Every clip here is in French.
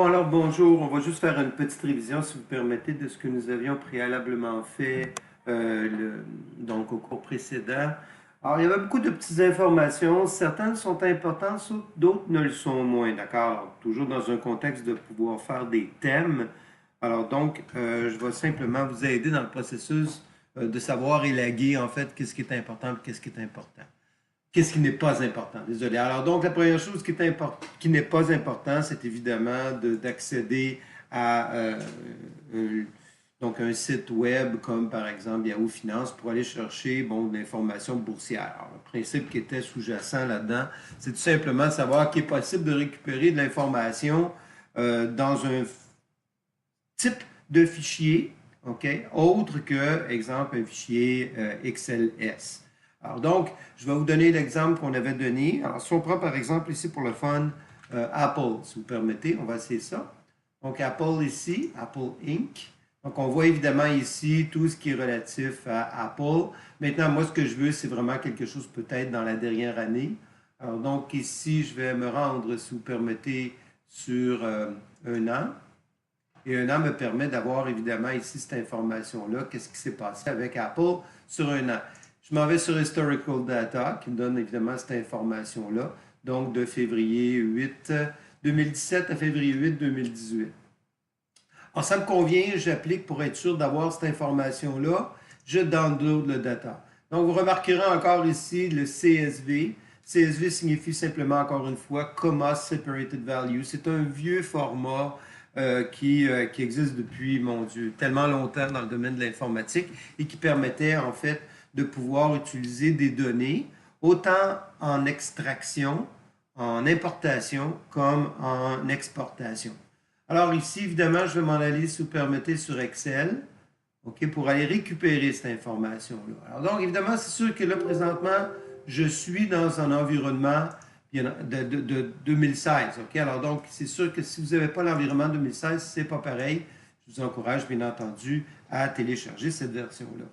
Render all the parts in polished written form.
Bon, alors bonjour, on va juste faire une petite révision, si vous permettez, de ce que nous avions préalablement fait donc au cours précédent. Alors, il y avait beaucoup de petites informations, certaines sont importantes, d'autres ne le sont moins, d'accord? Alors, toujours dans un contexte de pouvoir faire des thèmes. Alors donc, je vais simplement vous aider dans le processus de savoir élaguer, en fait, qu'est-ce qui est important et qu'est-ce qui est important. Qu'est-ce qui n'est pas important? Désolé. Alors, donc, la première chose qui n'est pas important, c'est évidemment d'accéder à donc un site web comme, par exemple, Yahoo Finance pour aller chercher de l'information boursière. Alors, le principe qui était sous-jacent là-dedans, c'est tout simplement de savoir qu'il est possible de récupérer de l'information dans un type de fichier, OK, autre que, exemple, un fichier XLS. Alors donc, je vais vous donner l'exemple qu'on avait donné. Alors, si on prend par exemple ici pour le fun Apple, si vous permettez, on va essayer ça. Donc, Apple ici, Apple Inc. Donc, on voit évidemment ici tout ce qui est relatif à Apple. Maintenant, moi, ce que je veux, c'est vraiment quelque chose peut-être dans la dernière année. Alors, donc, ici, je vais me rendre, si vous permettez, sur un an. Et un an me permet d'avoir évidemment ici cette information-là, qu'est-ce qui s'est passé avec Apple sur un an. Je m'en vais sur Historical Data, qui me donne évidemment cette information-là, donc de février 8 2017 à février 8 2018. Alors, ça me convient, j'applique pour être sûr d'avoir cette information-là, je download le data. Donc, vous remarquerez encore ici le CSV. CSV signifie simplement, encore une fois, Comma Separated Value. C'est un vieux format qui existe depuis, mon Dieu, tellement longtemps dans le domaine de l'informatique et qui permettait en fait de pouvoir utiliser des données autant en extraction, en importation comme en exportation. Alors ici, évidemment, je vais m'en aller, si vous permettez, sur Excel, OK, pour aller récupérer cette information-là. Alors donc, évidemment, c'est sûr que là, présentement, je suis dans un environnement de 2016. OK? Alors donc, c'est sûr que si vous n'avez pas l'environnement 2016, c'est pas pareil. Je vous encourage, bien entendu, à télécharger cette version-là.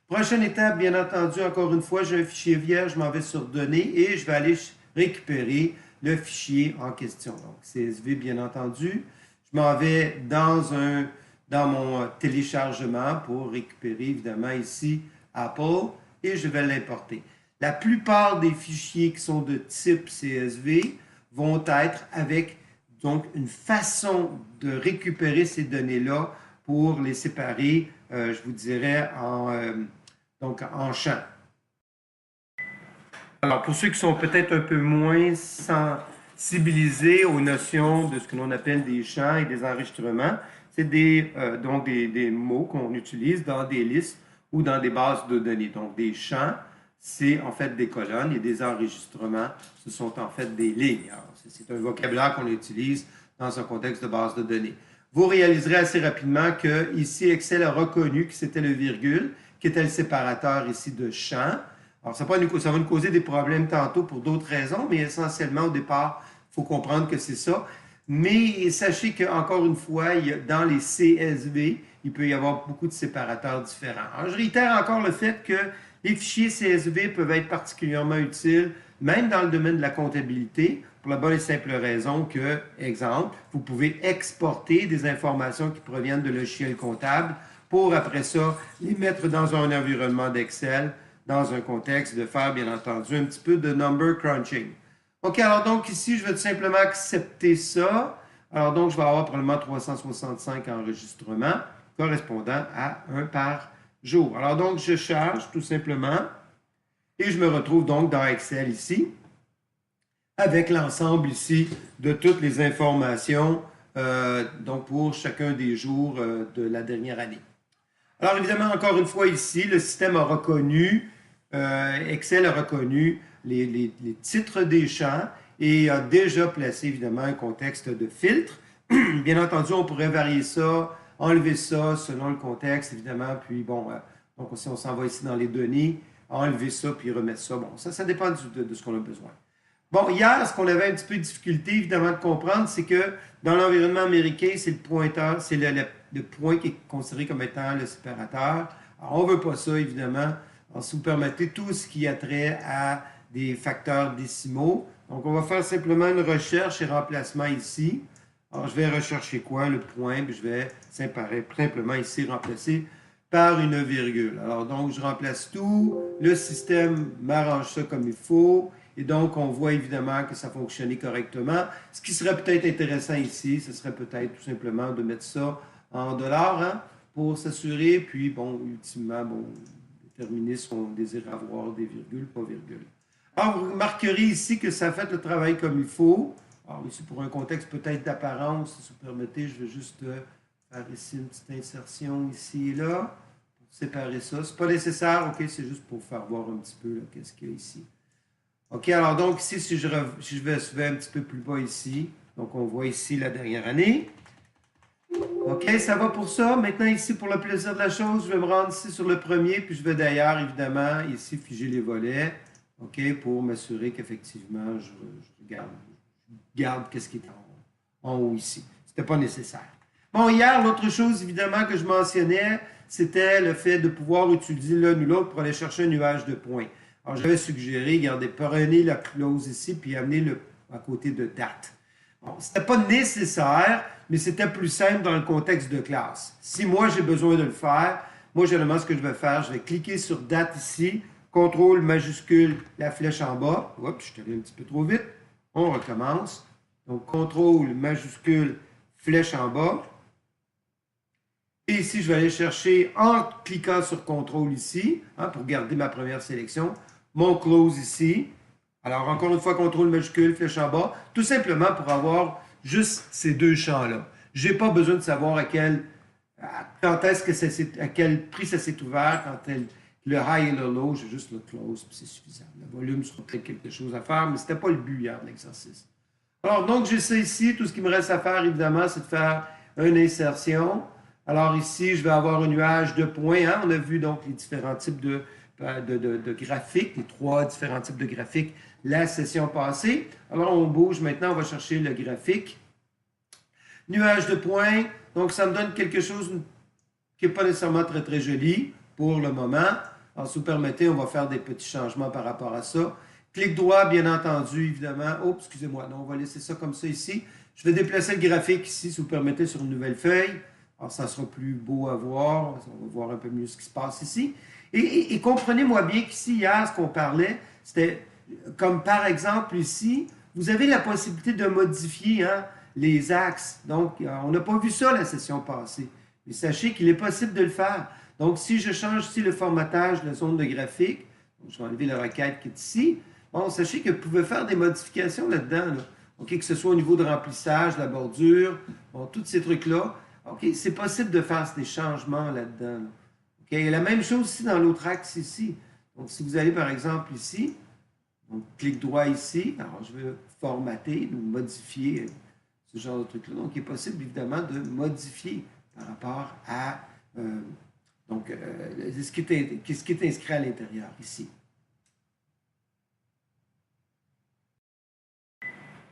Prochaine étape, bien entendu, encore une fois, j'ai un fichier vierge, je m'en vais sur Données et je vais aller récupérer le fichier en question. Donc, CSV, bien entendu. Je m'en vais dans mon téléchargement pour récupérer, évidemment, ici, Apple et je vais l'importer. La plupart des fichiers qui sont de type CSV vont être avec donc une façon de récupérer ces données-là pour les séparer, je vous dirais, en champs. Alors, pour ceux qui sont peut-être un peu moins sensibilisés aux notions de ce que l'on appelle des champs et des enregistrements, c'est donc des mots qu'on utilise dans des listes ou dans des bases de données. Donc, des champs, c'est en fait des colonnes et des enregistrements, ce sont en fait des lignes. C'est un vocabulaire qu'on utilise dans un contexte de base de données. Vous réaliserez assez rapidement que ici, Excel a reconnu que c'était le virgule, qui était le séparateur ici de champ. Alors, ça va nous causer des problèmes tantôt pour d'autres raisons, mais essentiellement, au départ, il faut comprendre que c'est ça. Mais sachez qu'encore une fois, dans les CSV, il peut y avoir beaucoup de séparateurs différents. Alors, je réitère encore le fait que les fichiers CSV peuvent être particulièrement utiles, même dans le domaine de la comptabilité, pour la bonne et simple raison que, exemple, vous pouvez exporter des informations qui proviennent de logiciels comptables pour, après ça, les mettre dans un environnement d'Excel, dans un contexte de faire, bien entendu, un petit peu de number crunching. OK, alors donc ici, je vais tout simplement accepter ça. Alors donc, je vais avoir probablement 365 enregistrements correspondant à 1 par jour. Alors donc, je charge tout simplement et je me retrouve donc dans Excel ici avec l'ensemble ici de toutes les informations donc pour chacun des jours de la dernière année. Alors évidemment, encore une fois ici, le système a reconnu, Excel a reconnu les titres des champs et a déjà placé évidemment un contexte de filtre. Bien entendu, on pourrait varier ça, enlever ça selon le contexte, évidemment, puis bon, donc si on s'en va ici dans les données, enlever ça puis remettre ça. Bon, ça dépend de ce qu'on a besoin. Bon, hier, ce qu'on avait un petit peu de difficulté, évidemment, de comprendre, c'est que dans l'environnement américain, c'est le pointeur, c'est le point qui est considéré comme étant le séparateur. Alors, on ne veut pas ça, évidemment. Alors, si vous permettez, tout ce qui a trait à des facteurs décimaux. Donc, on va faire simplement une recherche et remplacement ici. Alors, je vais rechercher quoi? Le point, puis je vais simplement ici remplacer par une virgule. Alors, donc, je remplace tout. Le système m'arrange ça comme il faut. Et donc, on voit évidemment que ça fonctionnait correctement. Ce qui serait peut-être intéressant ici, ce serait peut-être tout simplement de mettre ça en dollars, hein, pour s'assurer. Puis, bon, ultimement, bon, déterminer si on désire avoir des virgules, pas virgules. Alors, vous remarquerez ici que ça fait le travail comme il faut. Alors, ici, pour un contexte peut-être d'apparence, si vous permettez, je vais juste faire ici une petite insertion ici et là, pour séparer ça. Ce n'est pas nécessaire, OK, c'est juste pour faire voir un petit peu qu'est-ce qu'il y a ici. OK, alors donc ici, si je vais un petit peu plus bas ici, donc on voit ici la dernière année. OK, ça va pour ça. Maintenant, ici, pour le plaisir de la chose, je vais me rendre ici sur le premier, puis je vais d'ailleurs, évidemment, ici, figer les volets, OK, pour m'assurer qu'effectivement, je garde qu'est-ce qui est en haut ici. Ce n'était pas nécessaire. Bon, hier, l'autre chose, évidemment, que je mentionnais, c'était le fait de pouvoir utiliser l'un ou l'autre pour aller chercher un nuage de points. Alors, j'avais suggéré, regardez, prenez la clause ici, puis amenez-le à côté de date. Bon, ce n'était pas nécessaire, mais c'était plus simple dans le contexte de classe. Si moi, j'ai besoin de le faire, moi, généralement, ce que je vais faire, je vais cliquer sur date ici, contrôle majuscule, la flèche en bas. Oups, je suis allé un petit peu trop vite. On recommence. Donc, contrôle majuscule, flèche en bas. Et ici, je vais aller chercher, en cliquant sur contrôle ici, hein, pour garder ma première sélection, mon close ici. Alors, encore une fois, contrôle majuscule, flèche en bas, tout simplement pour avoir juste ces deux champs-là. Je n'ai pas besoin de savoir quand est-ce que à quel prix ça s'est ouvert, le high et le low, j'ai juste le close, puis c'est suffisant. Le volume sera peut-être quelque chose à faire, mais ce n'était pas le but hier de l'exercice. Alors, donc, j'ai ça ici. Tout ce qui me reste à faire, évidemment, c'est de faire une insertion. Alors, ici, je vais avoir un nuage de points. Hein? On a vu donc les différents types de graphiques, les trois différents types de graphiques la session passée. Alors, on bouge maintenant, on va chercher le graphique. Nuage de points. Donc, ça me donne quelque chose qui n'est pas nécessairement très, très joli pour le moment. Alors, si vous permettez, on va faire des petits changements par rapport à ça. Clic droit, bien entendu, évidemment. Oh, excusez-moi. Non, on va laisser ça comme ça ici. Je vais déplacer le graphique ici, si vous permettez, sur une nouvelle feuille. Alors, ça sera plus beau à voir. On va voir un peu mieux ce qui se passe ici. Et comprenez-moi bien qu'ici, hier, ce qu'on parlait, c'était comme par exemple ici, vous avez la possibilité de modifier, hein, les axes. Donc, on n'a pas vu ça la session passée. Mais sachez qu'il est possible de le faire. Donc, si je change ici le formatage de la zone de graphique, donc je vais enlever la requête qui est ici, bon, sachez que vous pouvez faire des modifications là-dedans. Là. OK, que ce soit au niveau de remplissage, la bordure, bon, tous ces trucs-là. OK, c'est possible de faire des changements là-dedans. Là. OK, et la même chose ici dans l'autre axe ici. Donc, si vous allez par exemple ici, donc clic droit ici, alors je vais formater ou modifier ce genre de truc-là. Donc, il est possible évidemment de modifier par rapport à ce qui est inscrit à l'intérieur ici.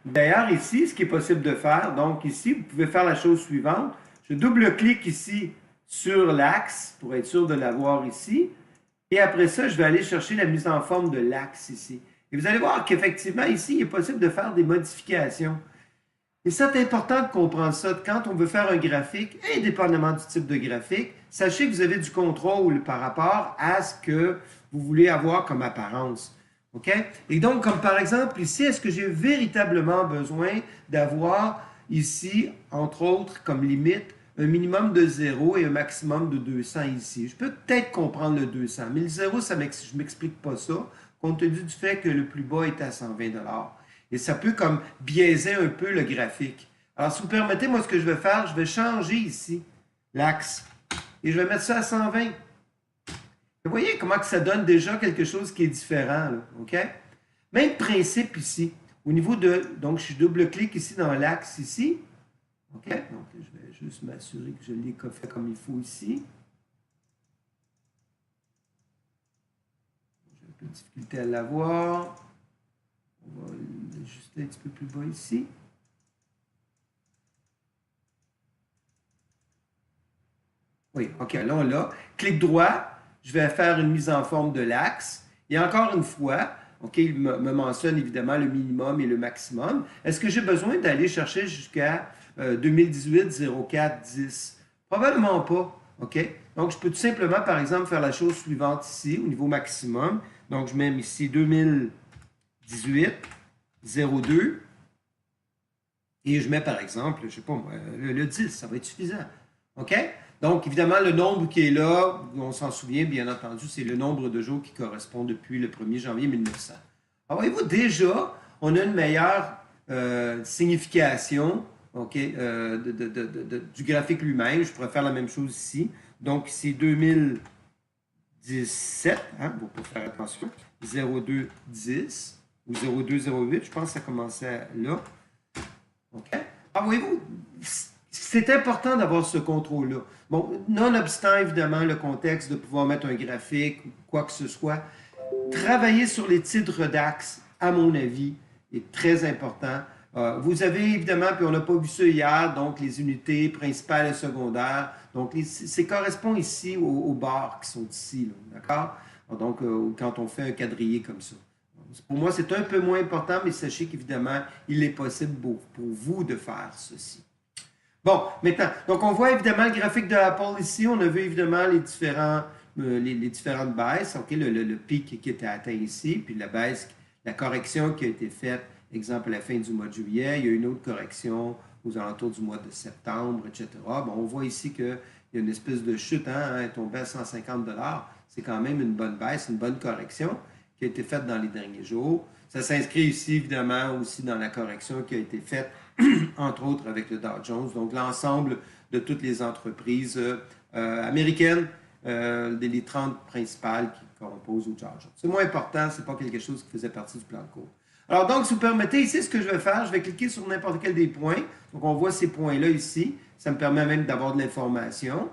D'ailleurs, ici, ce qui est possible de faire, donc ici, vous pouvez faire la chose suivante. Je double-clique ici sur l'axe pour être sûr de l'avoir ici. Et après ça, je vais aller chercher la mise en forme de l'axe ici. Et vous allez voir qu'effectivement, ici, il est possible de faire des modifications. Et ça, c'est important de comprendre ça. Quand on veut faire un graphique, indépendamment du type de graphique, sachez que vous avez du contrôle par rapport à ce que vous voulez avoir comme apparence. OK? Et donc, comme par exemple ici, est-ce que j'ai véritablement besoin d'avoir ici, entre autres, comme limite, un minimum de 0 et un maximum de 200 ici? Je peux peut-être comprendre le 200, mais le 0, je ne m'explique pas ça, compte tenu du fait que le plus bas est à 120 $. Et ça peut comme biaiser un peu le graphique. Alors, si vous permettez, moi, ce que je vais faire, je vais changer ici l'axe. Et je vais mettre ça à 120. Vous voyez comment que ça donne déjà quelque chose qui est différent, là, OK? Même principe ici. Au niveau de... Donc, je double-clique ici dans l'axe ici. OK? Donc, je vais juste m'assurer que je l'ai fait comme il faut ici. J'ai un peu de difficulté à l'avoir. On va l'ajuster un petit peu plus bas ici. Oui, OK, là, on l'a. Clic droit, je vais faire une mise en forme de l'axe. Et encore une fois, OK, il me mentionne évidemment le minimum et le maximum. Est-ce que j'ai besoin d'aller chercher jusqu'à 2018, 04, 10? Probablement pas. OK? Donc, je peux tout simplement, par exemple, faire la chose suivante ici, au niveau maximum. Donc, je mets ici 2018, 02. Et je mets, par exemple, je ne sais pas moi, le 10, ça va être suffisant. OK? Donc, évidemment, le nombre qui est là, on s'en souvient, bien entendu, c'est le nombre de jours qui correspond depuis le 1er janvier 1900. Alors, voyez-vous, déjà, on a une meilleure signification, OK, du graphique lui-même. Je pourrais faire la même chose ici. Donc, ici, 2017, hein, pour faire attention, 0210 ou 0208, je pense que ça commençait là. OK? Alors, voyez-vous, c'est important d'avoir ce contrôle-là. Bon, nonobstant, évidemment, le contexte de pouvoir mettre un graphique ou quoi que ce soit, travailler sur les titres DAX, à mon avis, est très important. Vous avez évidemment, puis on n'a pas vu ça hier, donc les unités principales et secondaires. Donc, ça correspond ici aux barres qui sont ici, d'accord? Donc, quand on fait un quadrillé comme ça. Pour moi, c'est un peu moins important, mais sachez qu'évidemment, il est possible pour vous de faire ceci. Bon, maintenant, donc on voit évidemment le graphique de Apple ici. On a vu évidemment les différentes baisses. OK, le pic qui était atteint ici, puis la baisse, la correction qui a été faite, exemple à la fin du mois de juillet. Il y a une autre correction aux alentours du mois de septembre, etc. Bon, on voit ici qu'il y a une espèce de chute, hein, elle est tombée à 150 $. C'est quand même une bonne baisse, une bonne correction qui a été faite dans les derniers jours. Ça s'inscrit ici, évidemment, aussi dans la correction qui a été faite, entre autres, avec le Dow Jones. Donc, l'ensemble de toutes les entreprises américaines, les 30 principales qui composent au Dow Jones. C'est moins important, ce n'est pas quelque chose qui faisait partie du plan de cours. Alors, donc, si vous permettez, ici, ce que je vais faire, je vais cliquer sur n'importe quel des points. Donc, on voit ces points-là ici. Ça me permet même d'avoir de l'information.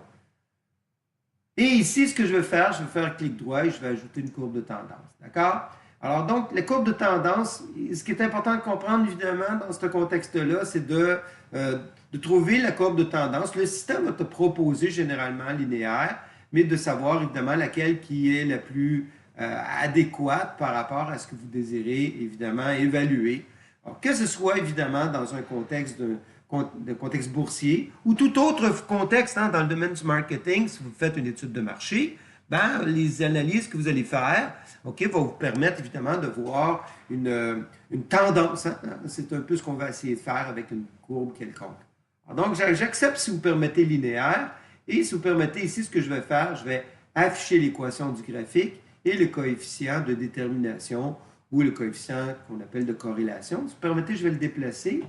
Et ici, ce que je vais faire clic droit et je vais ajouter une courbe de tendance. D'accord? Alors, donc, la courbe de tendance, ce qui est important de comprendre, évidemment, dans ce contexte-là, c'est de trouver la courbe de tendance. Le système va te proposer généralement linéaire, mais de savoir, évidemment, laquelle qui est la plus adéquate par rapport à ce que vous désirez, évidemment, évaluer. Alors, que ce soit, évidemment, dans un contexte de contexte boursier ou tout autre contexte, hein, dans le domaine du marketing, si vous faites une étude de marché, ben, les analyses que vous allez faire, OK, vont vous permettre évidemment de voir une tendance. Hein? C'est un peu ce qu'on va essayer de faire avec une courbe quelconque. Alors, donc, j'accepte si vous permettez linéaire et si vous permettez ici, ce que je vais faire, je vais afficher l'équation du graphique et le coefficient de détermination ou le coefficient qu'on appelle de corrélation. Si vous permettez, je vais le déplacer.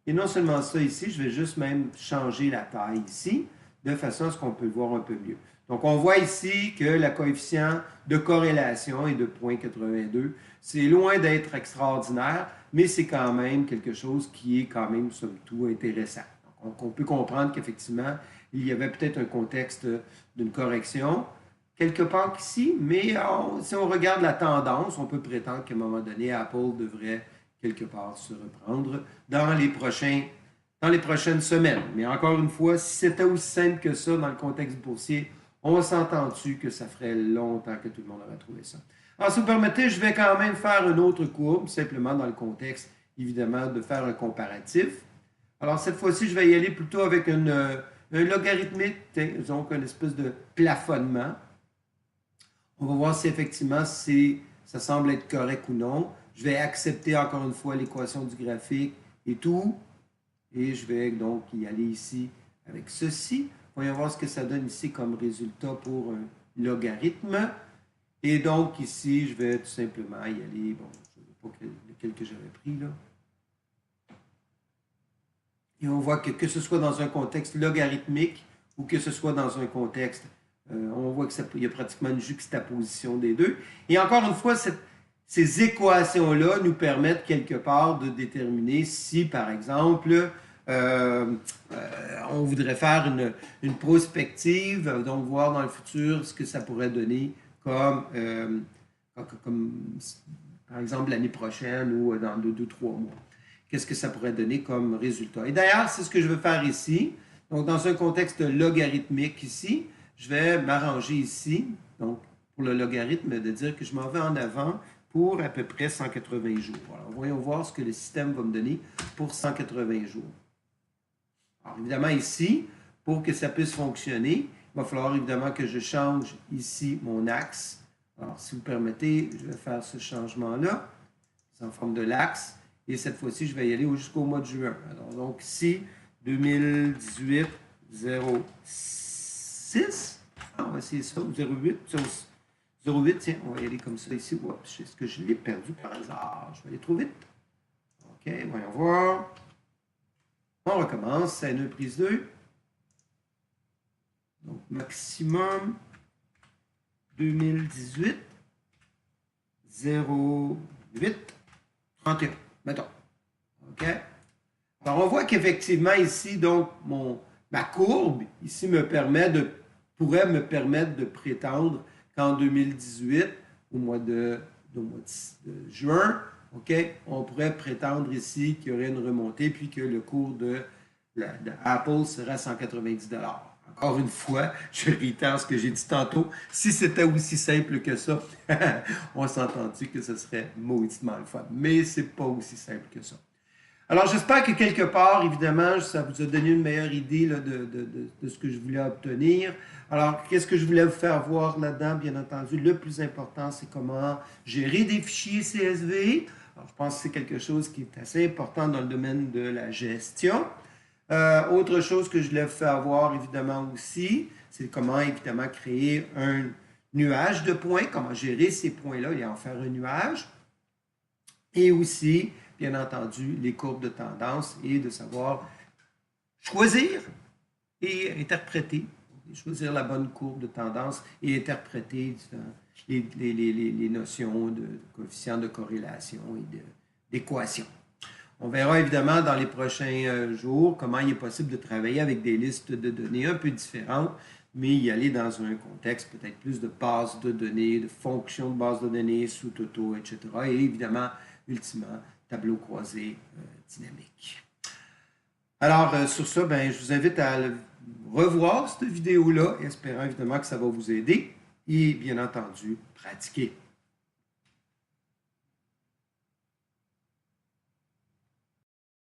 Et non seulement ça ici, je vais juste même changer la taille ici, de façon à ce qu'on peut le voir un peu mieux. Donc, on voit ici que le coefficient de corrélation est de 0,82. C'est loin d'être extraordinaire, mais c'est quand même quelque chose qui est quand même, somme toute, intéressant. Donc, on peut comprendre qu'effectivement, il y avait peut-être un contexte d'une correction quelque part ici, mais si on regarde la tendance, on peut prétendre qu'à un moment donné, Apple devrait quelque part se reprendre dans les prochaines semaines. Mais encore une fois, si c'était aussi simple que ça dans le contexte boursier, on s'entend-tu que ça ferait longtemps que tout le monde aurait trouvé ça. Alors, si vous permettez, je vais quand même faire une autre courbe, simplement dans le contexte, évidemment, de faire un comparatif. Alors, cette fois-ci, je vais y aller plutôt avec un logarithmique, donc une espèce de plafonnement. On va voir si effectivement ça semble être correct ou non. Je vais accepter encore une fois l'équation du graphique et tout. Et je vais donc y aller ici avec ceci. Voyons voir ce que ça donne ici comme résultat pour un logarithme. Et donc ici, je vais tout simplement y aller. Bon, je ne sais pas lequel que j'avais pris là. Et on voit que ce soit dans un contexte logarithmique ou que ce soit dans un contexte, on voit qu'il y a pratiquement une juxtaposition des deux. Et encore une fois, ces équations-là nous permettent quelque part de déterminer si, par exemple, on voudrait faire une prospective, donc voir dans le futur ce que ça pourrait donner comme par exemple, l'année prochaine ou dans 2-3 mois. Qu'est-ce que ça pourrait donner comme résultat? Et d'ailleurs, c'est ce que je veux faire ici. Donc, dans un contexte logarithmique ici, je vais m'arranger ici, donc pour le logarithme, de dire que je m'en vais en avant pour à peu près 180 jours. Alors, voyons voir ce que le système va me donner pour 180 jours. Alors, évidemment, ici, pour que ça puisse fonctionner, il va falloir évidemment que je change ici mon axe. Alors, si vous permettez, je vais faire ce changement-là. C'est en forme de l'axe. Et cette fois-ci, je vais y aller jusqu'au mois de juin. Alors, donc ici, 2018, 06. On va essayer ça, 08. 08, tiens, on va y aller comme ça ici. Oups, est-ce que je l'ai perdu par hasard? Je vais aller trop vite. OK, voyons voir. On recommence, c'est une prise 2. Donc, maximum 2018, 08, 31. Mettons. OK? Alors, on voit qu'effectivement, ici, donc, ma courbe, ici, pourrait me permettre de prétendre qu'en 2018, au mois de juin, OK, on pourrait prétendre ici qu'il y aurait une remontée, puis que le cours de Apple serait à 190 $. Encore une fois, je réitère ce que j'ai dit tantôt. Si c'était aussi simple que ça, on s'entend-tu que ce serait mauditement le fun. Mais ce n'est pas aussi simple que ça. Alors, j'espère que quelque part, évidemment, ça vous a donné une meilleure idée là, de ce que je voulais obtenir. Alors, qu'est-ce que je voulais vous faire voir là-dedans? Bien entendu, le plus important, c'est comment gérer des fichiers CSV. Alors, je pense que c'est quelque chose qui est assez important dans le domaine de la gestion. Autre chose que je voulais vous faire voir, évidemment, aussi, c'est comment, évidemment, créer un nuage de points, comment gérer ces points-là et en faire un nuage. Et aussi, bien entendu, les courbes de tendance et de savoir choisir et interpréter, choisir la bonne courbe de tendance et interpréter les notions de coefficient de corrélation et d'équation. On verra évidemment dans les prochains jours comment il est possible de travailler avec des listes de données un peu différentes, mais y aller dans un contexte peut-être plus de bases de données, de fonctions de bases de données, sous-toto, etc. Et évidemment, ultimement, tableau croisé dynamique. Alors, sur ça, je vous invite à revoir cette vidéo-là, espérant évidemment que ça va vous aider et bien entendu, pratiquer.